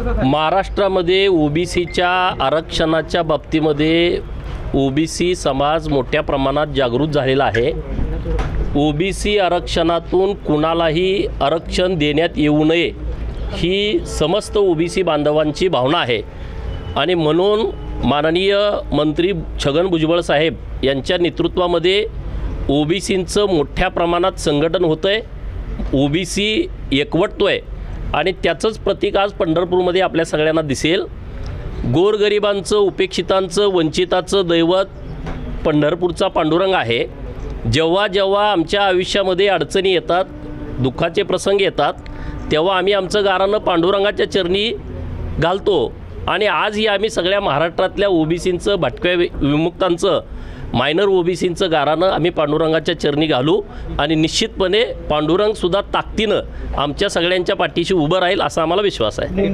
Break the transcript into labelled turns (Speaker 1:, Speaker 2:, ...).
Speaker 1: महाराष्ट्रामध्ये ओबीसीच्या आरक्षणाच्या बाबतीमध्ये ओबीसी समाज मोठ्या प्रमाणात जागृत झालेला आहे। ओबीसी आरक्षणातून कुणालाही आरक्षण देण्यात येऊ नये ही समस्त ओबीसी बांधवांची भावना आहे आणि म्हणून माननीय मंत्री छगन भुजबळ साहेब यांच्या नेतृत्वामध्ये ओबीसींचं मोठ्या प्रमाणात संघटन होतं आहे, ओबीसी एकवटतोय आणि त्याचंच प्रतीक आज पंढरपूरमध्ये आपल्या सगळ्यांना दिसेल। गोरगरिबांचं, उपेक्षितांचं, वंचिताचं दैवत पंढरपूरचा पांडुरंग आहे। जेव्हा जेव्हा आमच्या आयुष्यामध्ये अडचणी येतात, दुःखाचे प्रसंग येतात, तेव्हा आम्ही आमचं गारानं पांडुरंगाच्या चरणी घालतो आणि आजही आम्ही सगळ्या महाराष्ट्रातल्या ओबीसींचं, भटक्या विमुक्तांचं, मायनर ओबीसींचं गारानं आम्ही पांडुरंगाच्या चरणी घालू आणि निश्चितपणे पांडुरंगसुद्धा ताकदीनं आमच्या सगळ्यांच्या पाठीशी उभं राहील असा आम्हाला विश्वास आहे।